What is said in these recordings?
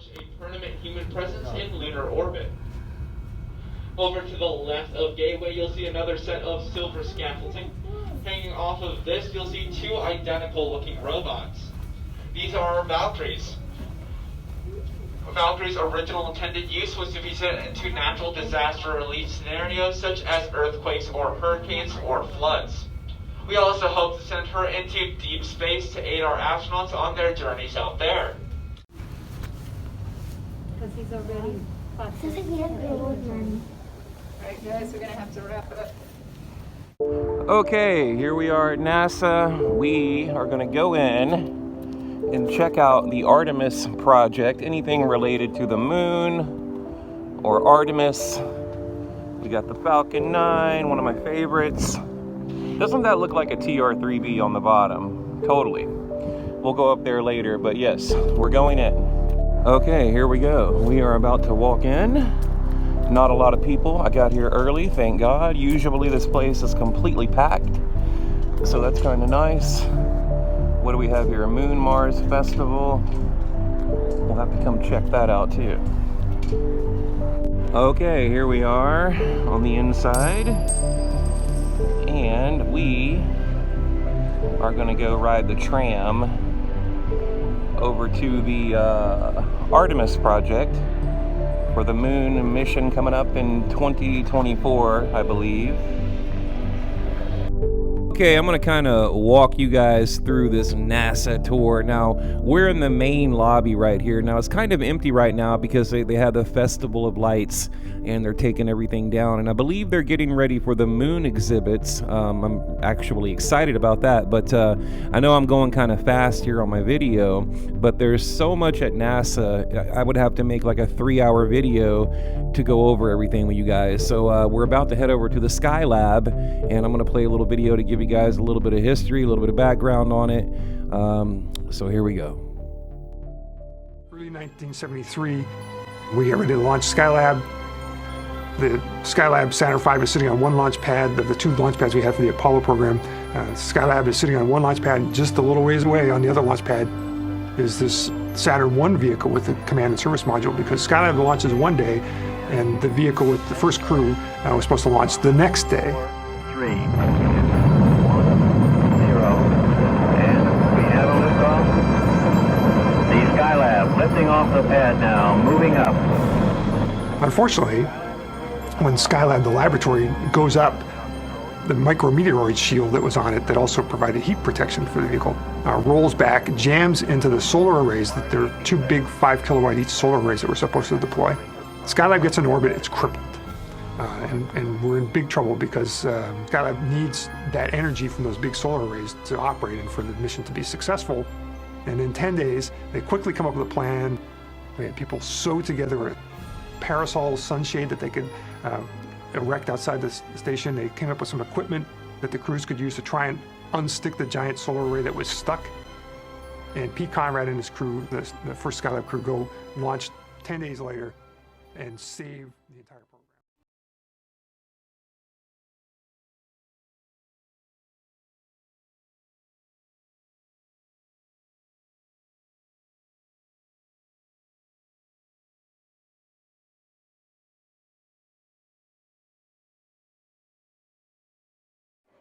establish a permanent human presence in lunar orbit. Over to the left of Gateway, you'll see another set of silver scaffolding. Hanging off of this, you'll see two identical-looking robots. These are Valkyries. Valkyrie's original intended use was to be sent into natural disaster relief scenarios such as earthquakes or hurricanes or floods. We also hope to send her into deep space to aid our astronauts on their journeys out there. Because he's already Alright guys, we're going to have to wrap it up. Okay, here we are at NASA. We are going to go in and check out the Artemis project. Anything related to the moon or Artemis. We got the Falcon 9, one of my favorites. Doesn't that look like a TR-3B on the bottom? Totally. We'll go up there later, but yes, we're going in. Okay, here we go. We are about to walk in. Not a lot of people. I got here early, thank God. Usually this place is completely packed, so that's kind of nice. What do we have here? Moon Mars Festival. We'll have to come check that out too. Okay, here we are on the inside. And we are gonna go ride the tram over to the Artemis project for the moon mission coming up in 2024, I believe. Okay, I'm gonna kind of walk you guys through this NASA tour. Now, we're in the main lobby right here. Now, it's kind of empty right now because they had the Festival of Lights and they're taking everything down. And I believe they're getting ready for the moon exhibits. I'm actually excited about that, but I know I'm going kind of fast here on my video, but there's so much at NASA. I would have to make like a 3-hour video to go over everything with you guys. So we're about to head over to the Skylab, and I'm gonna play a little video to give you guys a little bit of history, a little bit of background on it. So here we go. Early 1973, we get ready to launch Skylab. The Skylab Saturn V is sitting on one launch pad of the two launch pads we have for the Apollo program. Skylab is sitting on one launch pad, and just a little ways away on the other launch pad is this Saturn I vehicle with the command and service module, because Skylab launches one day, and the vehicle with the first crew was supposed to launch the next day. 3, 2, 1, 0, and we have a liftoff. The Skylab lifting off the pad now, moving up. Unfortunately, when Skylab, the laboratory, goes up, the micrometeoroid shield that was on it that also provided heat protection for the vehicle rolls back, jams into the solar arrays. That there are two big 5 kilowatt each solar arrays that we're supposed to deploy. Skylab gets in orbit, it's crippled. And we're in big trouble because Skylab needs that energy from those big solar arrays to operate and for the mission to be successful. And in 10 days, they quickly come up with a plan. We had people sew together a parasol sunshade that they could erect outside the station. They came up with some equipment that the crews could use to try and unstick the giant solar array that was stuck. And Pete Conrad and his crew, the first Skylab crew, go launch 10 days later and save the entire program.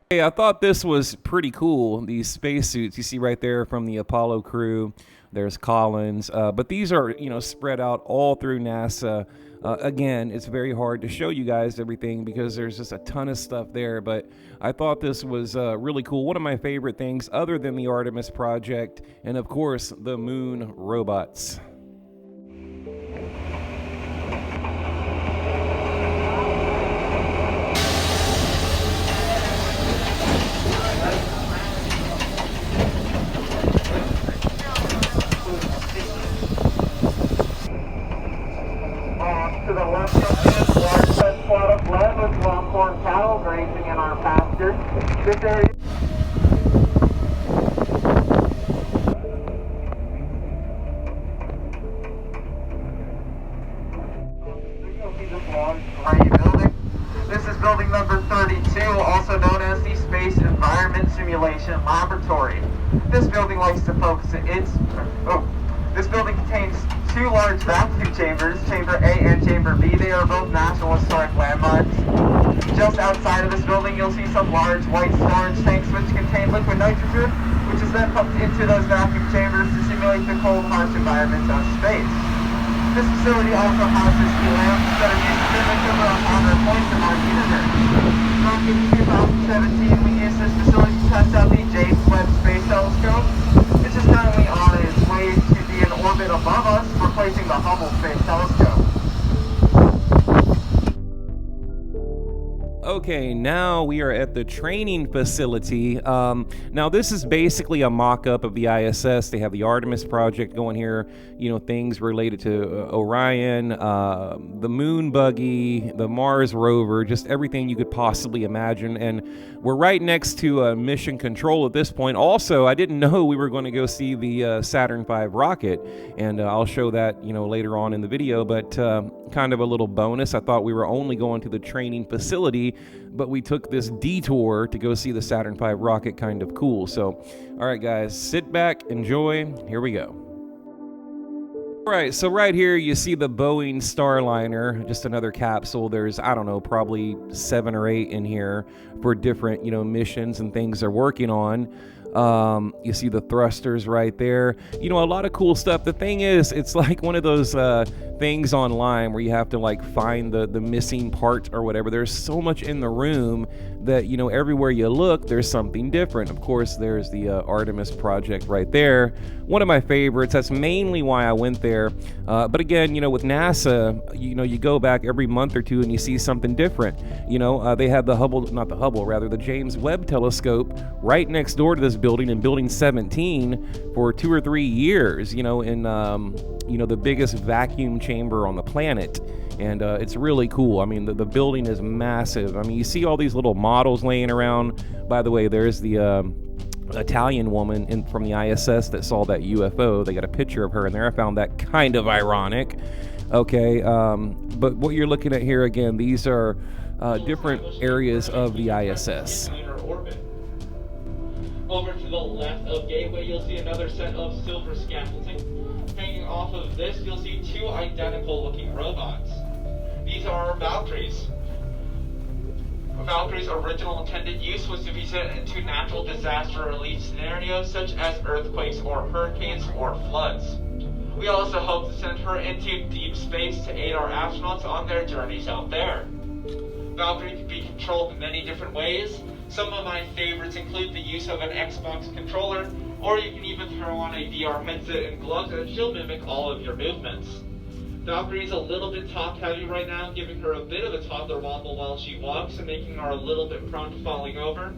Hey, I thought this was pretty cool. These spacesuits you see right there from the Apollo crew. There's Collins, but these are, spread out all through NASA. Again, it's very hard to show you guys everything because there's just a ton of stuff there, but I thought this was really cool. One of my favorite things other than the Artemis project and, of course, the moon robots. To the left of this large set plot of land with longhorn cattle grazing in our pasture. This area. You'll see this long gray building. This is building number 32, also known as the Space Environment Simulation Laboratory. This building likes to focus this building contains 2 two large vacuum chambers, Chamber A and Chamber B. They are both National Historic Landmarks. Just outside of this building, you'll see some large white storage tanks which contain liquid nitrogen, which is then pumped into those vacuum chambers to simulate the cold, harsh environments of space. This facility also houses heat lamps that are used to mimic the hotter points of our universe. Back in 2017, we used this facility to test out the James Webb Space Telescope, which is currently on its way to be in orbit above us, replacing the Hubble Space Telescope. Okay, now we are at the training facility. Now this is basically a mock-up of the ISS. They have the Artemis project going here, you know, things related to Orion, the moon buggy, the Mars rover, just everything you could possibly imagine. And we're right next to mission control at this point. Also, I didn't know we were going to go see the Saturn V rocket, and I'll show that, you know, later on in the video, but kind of a little bonus. I thought we were only going to the training facility, but we took this detour to go see the Saturn V rocket. Kind of cool. So, all right, guys, sit back, enjoy. Here we go. All right, so right here you see the Boeing Starliner, just another capsule. There's, I don't know, probably 7 or 8 in here for different, you know, missions and things they're working on. You see the thrusters right there. You know, a lot of cool stuff. The thing is, it's like one of those things online where you have to like find the missing part or whatever. There's so much in the room that, you know, everywhere you look, there's something different. Of course, there's the Artemis project right there. One of my favorites. That's mainly why I went there. But again, you know, with NASA, you know, you go back every month or two and you see something different. You know, they have the the James Webb Telescope right next door to this building, in Building 17, for 2 or 3 years, you know, in, you know, the biggest vacuum chamber on the planet. And it's really cool. I mean, the building is massive. I mean, you see all these little models laying around. By the way, there's the Italian woman from the ISS that saw that UFO. They got a picture of her in there. I found that kind of ironic. Okay, but what you're looking at here, again, these are different areas of the ISS. Over to the left of Gateway, you'll see another set of silver scaffolding. Hanging off of this, you'll see 2 identical-looking robots. These are Valkyries. Valkyries' original intended use was to be sent into natural disaster relief scenarios such as earthquakes or hurricanes or floods. We also hope to send her into deep space to aid our astronauts on their journeys out there. Valkyrie can be controlled in many different ways. Some of my favorites include the use of an Xbox controller, or you can even throw on a VR headset and gloves and she'll mimic all of your movements. Valkyrie's a little bit top heavy right now, giving her a bit of a toddler wobble while she walks and making her a little bit prone to falling over.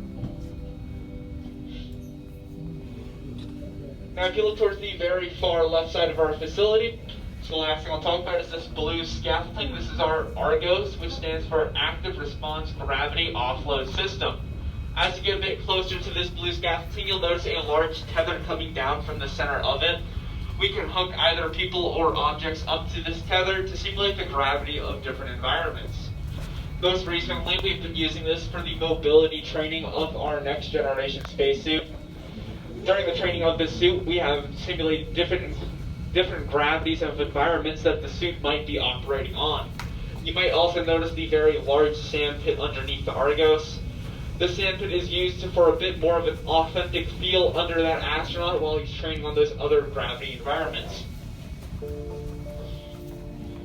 Now if you look towards the very far left side of our facility, so the last thing I'll talk about is this blue scaffolding. This is our ARGOS, which stands for Active Response Gravity Offload System. As you get a bit closer to this blue scaffolding, you'll notice a large tether coming down from the center of it. We can hook either people or objects up to this tether to simulate the gravity of different environments. Most recently, we've been using this for the mobility training of our next generation spacesuit. During the training of this suit, we have simulated different gravities of environments that the suit might be operating on. You might also notice the very large sand pit underneath the ARGOS. The sand pit is used for a bit more of an authentic feel under that astronaut while he's training on those other gravity environments.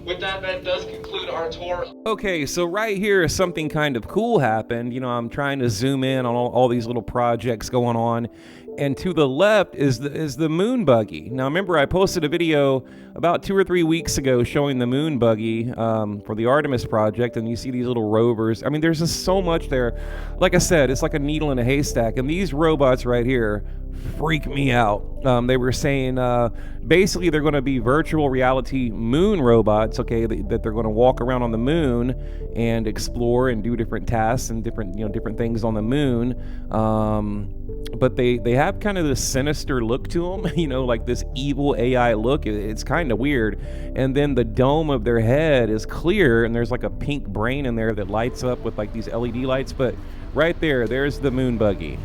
With that does conclude our tour. Okay, so right here, something kind of cool happened. You know, I'm trying to zoom in on all these little projects going on. And to the left is the moon buggy. Now, remember, I posted a video about 2 or 3 weeks ago showing the moon buggy for the Artemis project, and you see these little rovers. I mean, there's just so much there. Like I said, it's like a needle in a haystack. And these robots right here freak me out. They were saying basically they're going to be virtual reality moon robots, okay, that they're going to walk around on the moon and explore and do different tasks and different things on the moon. But they have kind of this sinister look to them, you know, like this evil AI look. It's kind of weird. And then the dome of their head is clear, and there's like a pink brain in there that lights up with like these LED lights. But right there's the moon buggy.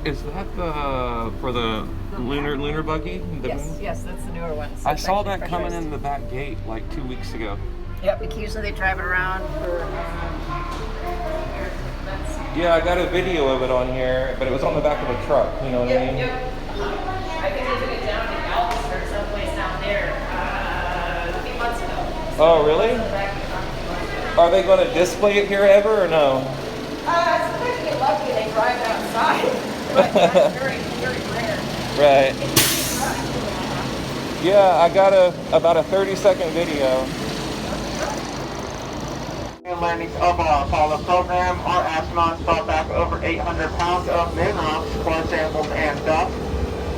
Is that for the lunar buggy? The Yes, moon? yes, that's the newer one. So I it's saw actually that coming pressurized. in the back gate like 2 weeks ago. Yep, usually they drive it around for. Yeah, I got a video of it on here, but it was on the back of a truck. You know what I mean? I think they took it down to Galveston or someplace down there a few months ago. Oh, really? Are they going to display it here ever or no? Sometimes you get lucky and they drive it outside, but that's very, very rare. Right. Yeah, I got about a 30-second video. Landings of our Apollo program, our astronauts brought back over 800 pounds of moon rocks, core samples, and dust.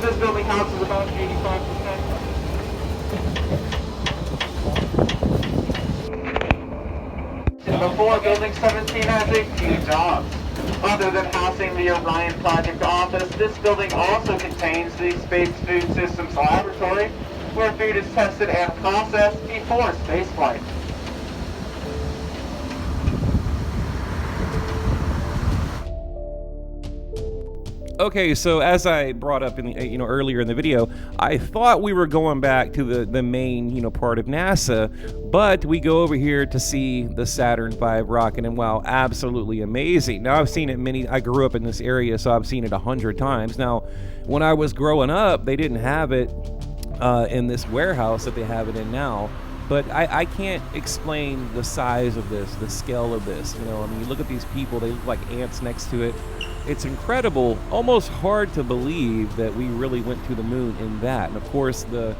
This building houses about 85%. Before, Building 17 has a few jobs. Other than housing the Orion Project office, this building also contains the Space Food Systems Laboratory, where food is tested and processed before spaceflight. Okay, so as I brought up in the, earlier in the video, I thought we were going back to the main part of NASA, but we go over here to see the Saturn V rocket, and wow, absolutely amazing. Now I've seen it I grew up in this area, so I've seen it 100 times. Now, when I was growing up, they didn't have it in this warehouse that they have it in now. But I can't explain the size of this, the scale of this. I mean, you look at these people, they look like ants next to it. It's incredible, almost hard to believe that we really went to the moon in that. And of course, the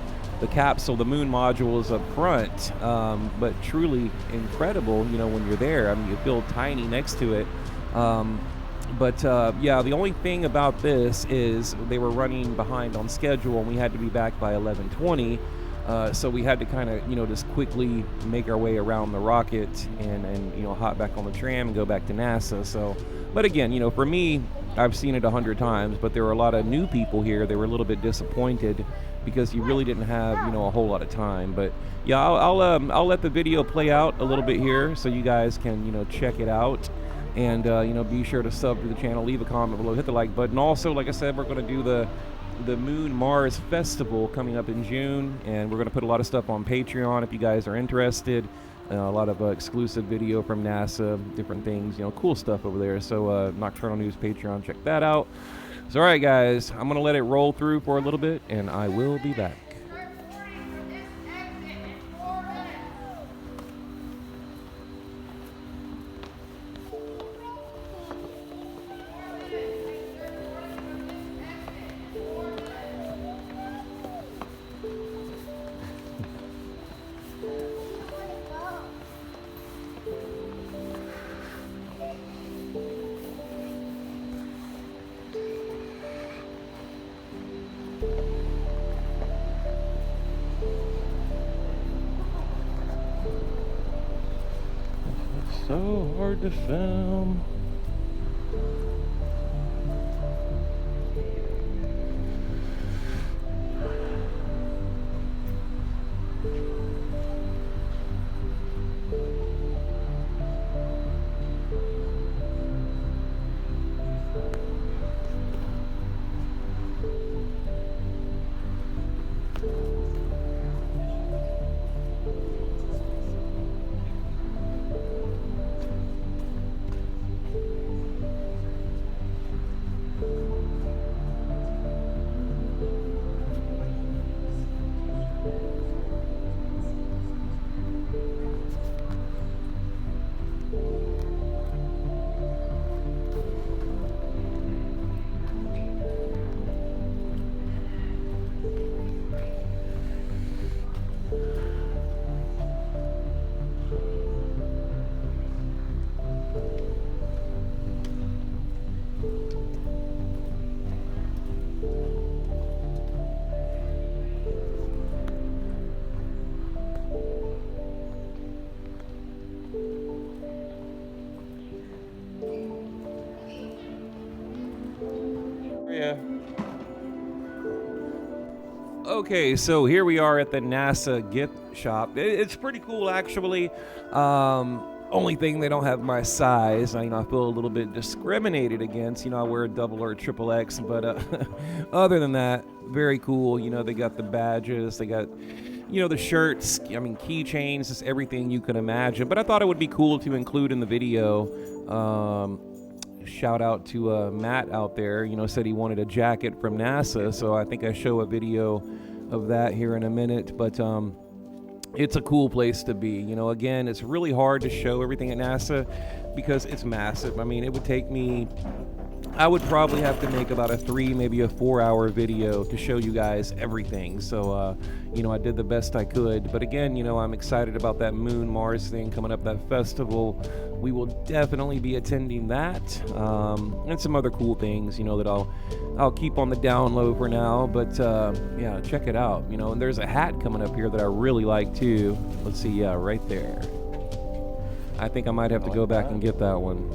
capsule, the moon module is up front, but truly incredible, when you're there. I mean, you feel tiny next to it. Yeah, the only thing about this is they were running behind on schedule, and we had to be back by 11:20. So we had to kind of, just quickly make our way around the rocket and hop back on the tram and go back to NASA. So, but again, for me, I've seen it 100 times, but there were a lot of new people here. They were a little bit disappointed because you really didn't have, a whole lot of time. But yeah, I'll let the video play out a little bit here so you guys can, check it out. And, be sure to sub to the channel, leave a comment below, hit the like button. Also, like I said, we're going to do the Moon Mars Festival coming up in June, and we're going to put a lot of stuff on Patreon if you guys are interested. A lot of exclusive video from NASA, different things, cool stuff over there. So Nocturnal News Patreon, check that out. So all right, guys, I'm going to let it roll through for a little bit, and I will be back. So hard to film. Yeah. Okay, so here we are at the NASA gift shop. It's pretty cool, actually. Only thing, they don't have my size. I feel a little bit discriminated against. I wear a double or a triple X, but other than that, very cool. They got the badges, they got, the shirts, keychains, just everything you can imagine. But I thought it would be cool to include in the video. Shout out to Matt out there, said he wanted a jacket from NASA, so I think I show a video of that here in a minute. But it's a cool place to be. Again, it's really hard to show everything at NASA because it's massive. It would take me, I would probably have to make about a 3, maybe a 4-hour video to show you guys everything. So, I did the best I could. But again, I'm excited about that Moon Mars thing coming up, that festival. We will definitely be attending that, and some other cool things, that I'll keep on the down low for now. But yeah, check it out. And there's a hat coming up here that I really like too. Let's see, yeah, right there. I think I might have to go back and get that one.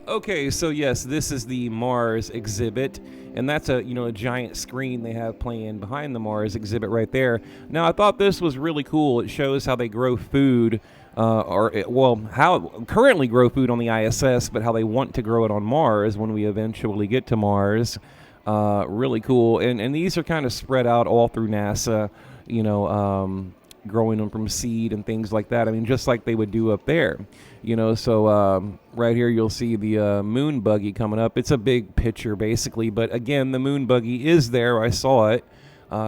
Okay, so yes, this is the Mars exhibit, and that's a giant screen they have playing behind the Mars exhibit right there. Now, I thought this was really cool. It shows how they grow food, how currently grow food on the ISS, but how they want to grow it on Mars when we eventually get to Mars. Really cool, and these are kind of spread out all through NASA. Growing them from seed and things like that. Just like they would do up there, so right here you'll see the moon buggy coming up. It's a big picture basically, but again, the moon buggy is there. I saw it.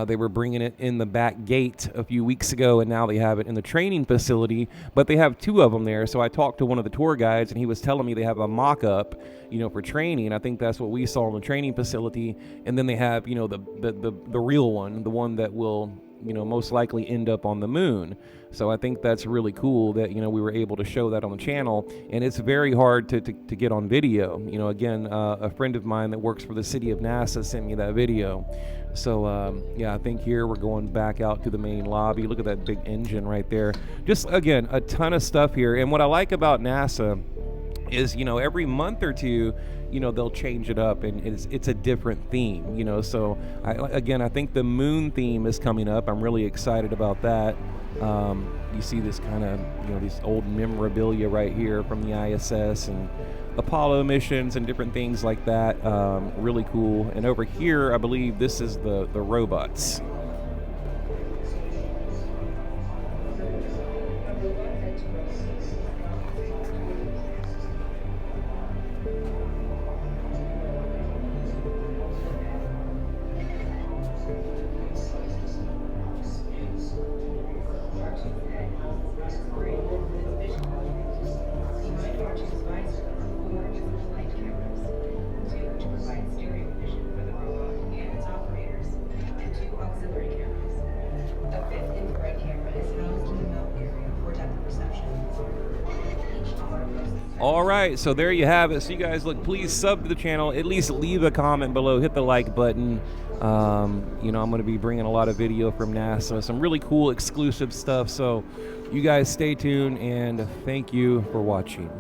They were bringing it in the back gate a few weeks ago, and now they have it in the training facility, but they have 2 of them there. So I talked to one of the tour guides, and he was telling me they have a mock-up, for training. I think that's what we saw in the training facility. And then they have, the real one, the one that will, most likely end up on the moon. So I think that's really cool that, we were able to show that on the channel, and it's very hard to get on video. Again, a friend of mine that works for the city of NASA sent me that video. So, yeah, I think here we're going back out to the main lobby. Look at that big engine right there. Just, again, a ton of stuff here. And what I like about NASA is, every month or two, they'll change it up, and it's a different theme, so I think the moon theme is coming up. I'm really excited about that. You see this kind of, these old memorabilia right here from the ISS and Apollo missions and different things like that. Really cool. And over here, I believe this is the robots. All right, so there you have it. So you guys, look, please sub to the channel. At least leave a comment below. Hit the like button. I'm going to be bringing a lot of video from NASA, some really cool exclusive stuff. So you guys stay tuned, and thank you for watching.